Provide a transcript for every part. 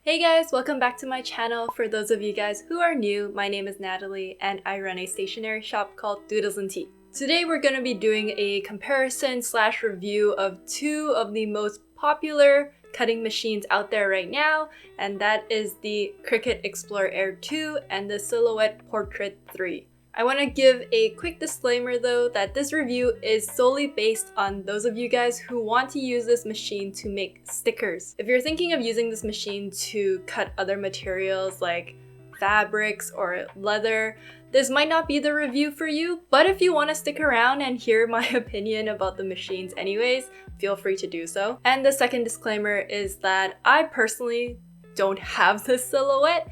Hey guys, welcome back to my channel. For those of you guys who are new, my name is Natalie and I run a stationery shop called DoodlesnTea. Today we're going to be doing a comparison / review of two of the most popular cutting machines out there right now, and that is the Cricut Explorer Air 2 and the Silhouette Portrait 3. I want to give a quick disclaimer though that this review is solely based on those of you guys who want to use this machine to make stickers. If you're thinking of using this machine to cut other materials like fabrics or leather, this might not be the review for you, but if you want to stick around and hear my opinion about the machines anyways, feel free to do so. And the second disclaimer is that I personally don't have this Silhouette,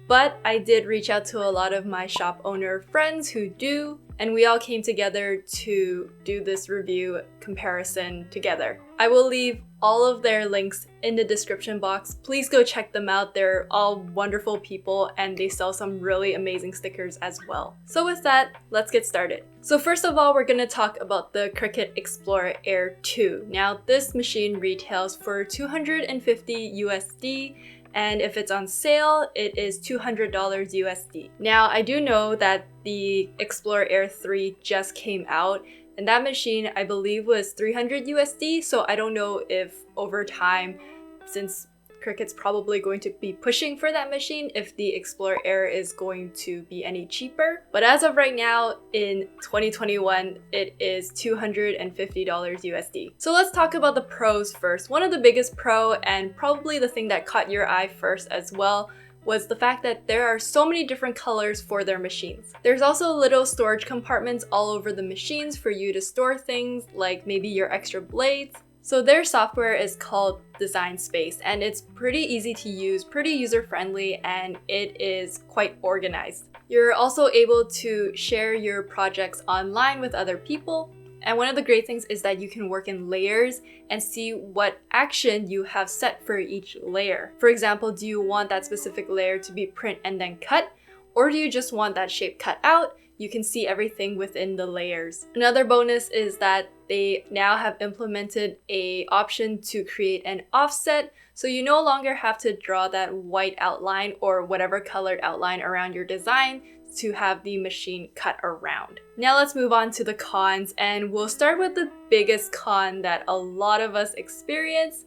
but I did reach out to a lot of my shop owner friends who do, and we all came together to do this review comparison together. I will leave all of their links in the description box. Please go check them out. They're all wonderful people and they sell some really amazing stickers as well. So with that, let's get started. So first of all, we're going to talk about the Cricut Explorer Air 2. Now this machine retails for $250 USD. And if it's on sale, it is $200 USD. Now, I do know that the Explorer Air 3 just came out, and that machine, I believe, was $300 USD, so I don't know if over time, since Cricut's probably going to be pushing for that machine, if the Explorer Air is going to be any cheaper. But as of right now, in 2021, it is $250 USD. So let's talk about the pros first. One of the biggest pro, and probably the thing that caught your eye first as well, was the fact that there are so many different colors for their machines. There's also little storage compartments all over the machines for you to store things like maybe your extra blades. So their software is called Design Space, and it's pretty easy to use, pretty user-friendly, and it is quite organized. You're also able to share your projects online with other people, and one of the great things is that you can work in layers and see what action you have set for each layer. For example, do you want that specific layer to be print and then cut, or do you just want that shape cut out? You can see everything within the layers. Another bonus is that they now have implemented an option to create an offset, so you no longer have to draw that white outline or whatever colored outline around your design to have the machine cut around. Now let's move on to the cons, and we'll start with the biggest con that a lot of us experience,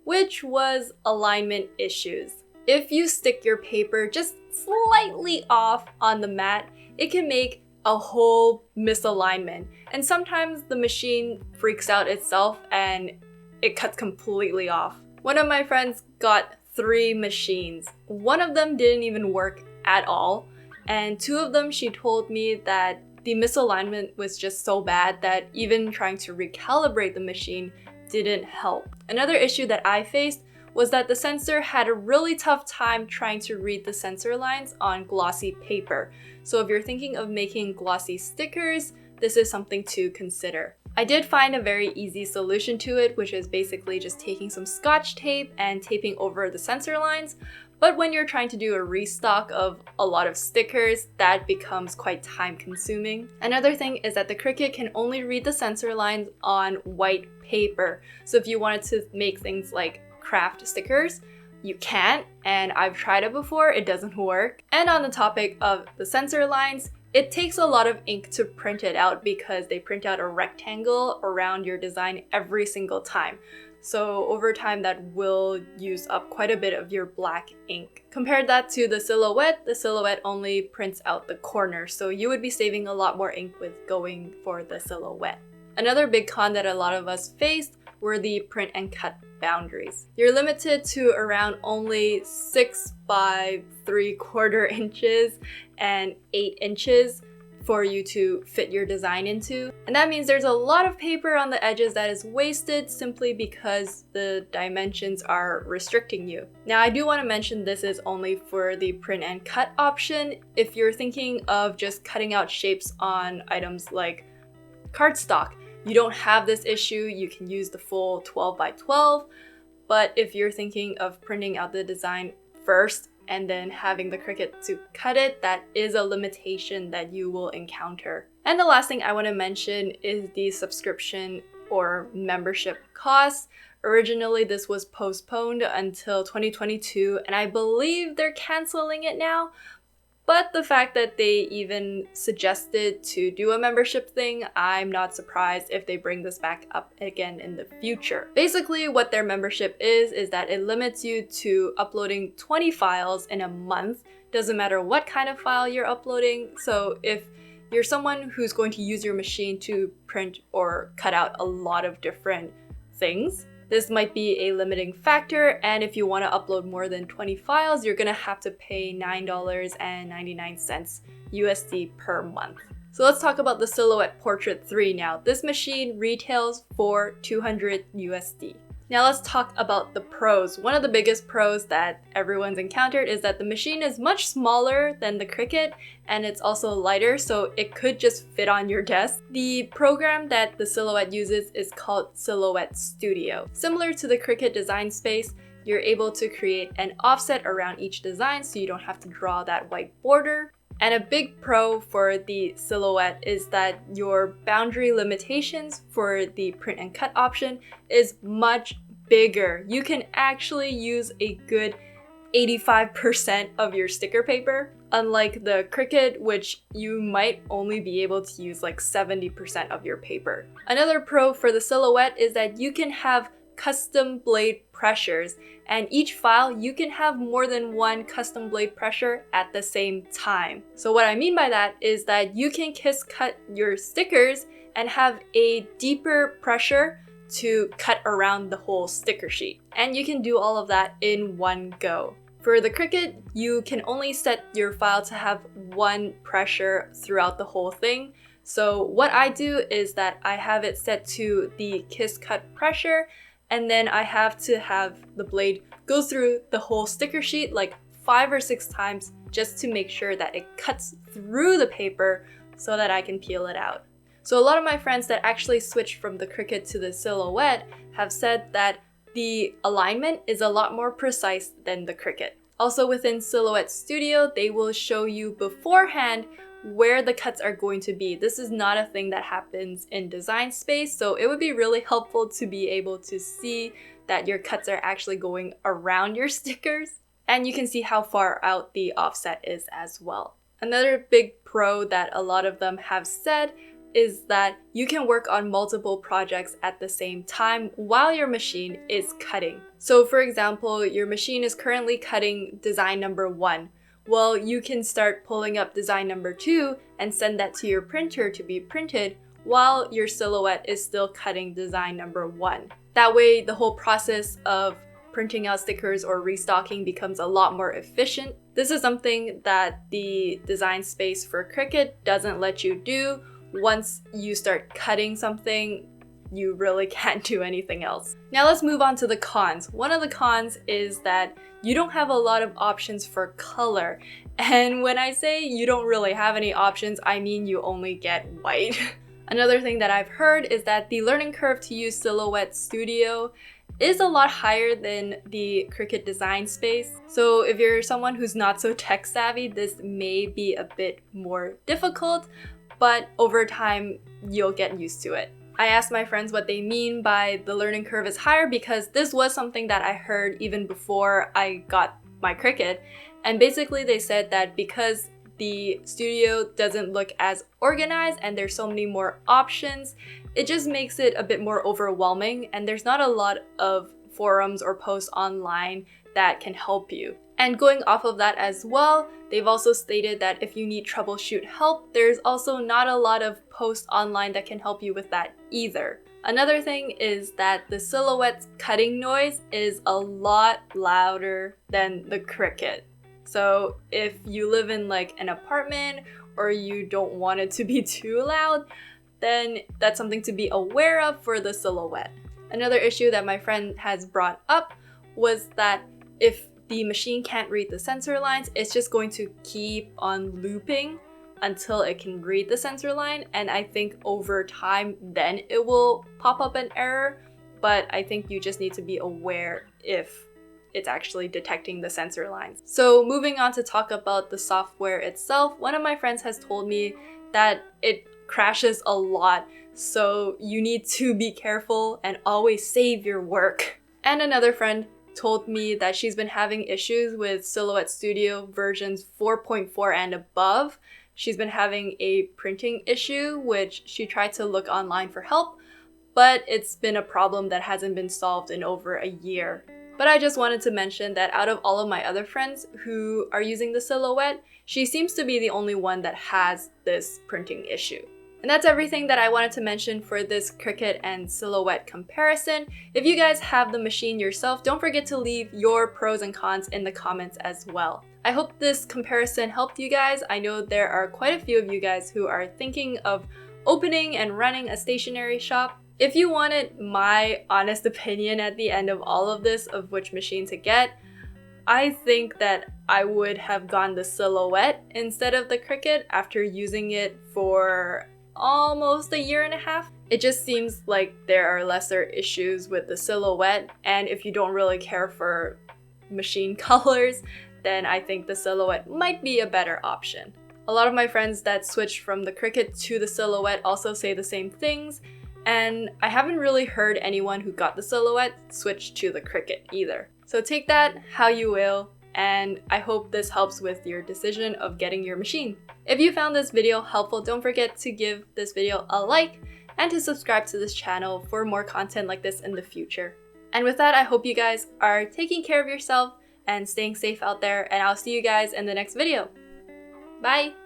which was alignment issues. If you stick your paper just slightly off on the mat, it can make a whole misalignment. And sometimes the machine freaks out itself and it cuts completely off. One of my friends got 3 machines. One of them didn't even work at all. And 2 of them, she told me that the misalignment was just so bad that even trying to recalibrate the machine didn't help. Another issue that I faced was that the sensor had a really tough time trying to read the sensor lines on glossy paper. So if you're thinking of making glossy stickers, this is something to consider. I did find a very easy solution to it, which is basically just taking some Scotch tape and taping over the sensor lines. But when you're trying to do a restock of a lot of stickers, that becomes quite time consuming. Another thing is that the Cricut can only read the sensor lines on white paper. So if you wanted to make things like craft stickers, you can't, and I've tried it before, it doesn't work. And on the topic of the sensor lines, it takes a lot of ink to print it out because they print out a rectangle around your design every single time. So over time that will use up quite a bit of your black ink. Compare that to the Silhouette only prints out the corner, so you would be saving a lot more ink with going for the Silhouette. Another big con that a lot of us faced were the print and cut boundaries. You're limited to around only 6 by 3/4 inches and 8 inches for you to fit your design into. And that means there's a lot of paper on the edges that is wasted simply because the dimensions are restricting you. Now I do want to mention this is only for the print and cut option. If you're thinking of just cutting out shapes on items like cardstock, you don't have this issue, you can use the full 12 by 12, but if you're thinking of printing out the design first and then having the Cricut to cut it, that is a limitation that you will encounter. And the last thing I want to mention is the subscription or membership costs. Originally, this was postponed until 2022, and I believe they're canceling it now. But the fact that they even suggested to do a membership thing, I'm not surprised if they bring this back up again in the future. Basically, what their membership is that it limits you to uploading 20 files in a month. Doesn't matter what kind of file you're uploading. So if you're someone who's going to use your machine to print or cut out a lot of different things, this might be a limiting factor, and if you want to upload more than 20 files, you're gonna have to pay $9.99 USD per month. So let's talk about the Silhouette Portrait 3 now. This machine retails for 200 USD. Now let's talk about the pros. One of the biggest pros that everyone's encountered is that the machine is much smaller than the Cricut, and it's also lighter, so it could just fit on your desk. The program that the Silhouette uses is called Silhouette Studio. Similar to the Cricut design space, you're able to create an offset around each design so you don't have to draw that white border. And a big pro for the Silhouette is that your boundary limitations for the print and cut option is much bigger. You can actually use a good 85% of your sticker paper, unlike the Cricut, which you might only be able to use like 70% of your paper. Another pro for the Silhouette is that you can have custom blade pressures, and each file you can have more than one custom blade pressure at the same time. So what I mean by that is that you can cut your stickers and have a deeper pressure to cut around the whole sticker sheet. And you can do all of that in one go. For the Cricut, you can only set your file to have one pressure throughout the whole thing. So what I do is that I have it set to the kiss cut pressure, and then I have to have the blade go through the whole sticker sheet like 5 or 6 times just to make sure that it cuts through the paper so that I can peel it out. So a lot of my friends that actually switched from the Cricut to the Silhouette have said that the alignment is a lot more precise than the Cricut. Also within Silhouette Studio, they will show you beforehand where the cuts are going to be. This is not a thing that happens in design space, so it would be really helpful to be able to see that your cuts are actually going around your stickers, and you can see how far out the offset is as well. Another big pro that a lot of them have said is that you can work on multiple projects at the same time while your machine is cutting. So for example, your machine is currently cutting design number 1. Well, you can start pulling up design number 2 and send that to your printer to be printed while your Silhouette is still cutting design number 1. That way, the whole process of printing out stickers or restocking becomes a lot more efficient. This is something that the design space for Cricut doesn't let you do. Once you start cutting something, you really can't do anything else. Now let's move on to the cons. One of the cons is that you don't have a lot of options for color. And when I say you don't really have any options, I mean you only get white. Another thing that I've heard is that the learning curve to use Silhouette Studio is a lot higher than the Cricut design space. So if you're someone who's not so tech savvy, this may be a bit more difficult, but over time, you'll get used to it. I asked my friends what they mean by the learning curve is higher because this was something that I heard even before I got my Cricut. And basically they said that because the studio doesn't look as organized and there's so many more options, it just makes it a bit more overwhelming, and there's not a lot of forums or posts online that can help you. And going off of that as well, they've also stated that if you need troubleshoot help, there's also not a lot of posts online that can help you with that either. Another thing is that the Silhouette's cutting noise is a lot louder than the Cricut. So if you live in like an apartment or you don't want it to be too loud, then that's something to be aware of for the Silhouette. Another issue that my friend has brought up was that if the machine can't read the sensor lines, it's just going to keep on looping until it can read the sensor line, and I think over time then it will pop up an error, but I think you just need to be aware if it's actually detecting the sensor lines. So moving on to talk about the software itself, one of my friends has told me that it crashes a lot. so you need to be careful and always save your work. And another friend told me that she's been having issues with Silhouette Studio versions 4.4 and above. She's been having a printing issue, which she tried to look online for help, but it's been a problem that hasn't been solved in over a year. But I just wanted to mention that out of all of my other friends who are using the Silhouette, she seems to be the only one that has this printing issue. And that's everything that I wanted to mention for this Cricut and Silhouette comparison. If you guys have the machine yourself, don't forget to leave your pros and cons in the comments as well. I hope this comparison helped you guys. I know there are quite a few of you guys who are thinking of opening and running a stationery shop. If you wanted my honest opinion at the end of all of this of which machine to get, I think that I would have gone the Silhouette instead of the Cricut after using it for almost a year and a half. It just seems like there are lesser issues with the Silhouette, and if you don't really care for machine colors, then I think the Silhouette might be a better option. A lot of my friends that switched from the Cricut to the Silhouette also say the same things, and I haven't really heard anyone who got the Silhouette switch to the Cricut either. So take that how you will, and I hope this helps with your decision of getting your machine. If you found this video helpful, don't forget to give this video a like and to subscribe to this channel for more content like this in the future. And with that, I hope you guys are taking care of yourself and staying safe out there, and I'll see you guys in the next video. Bye!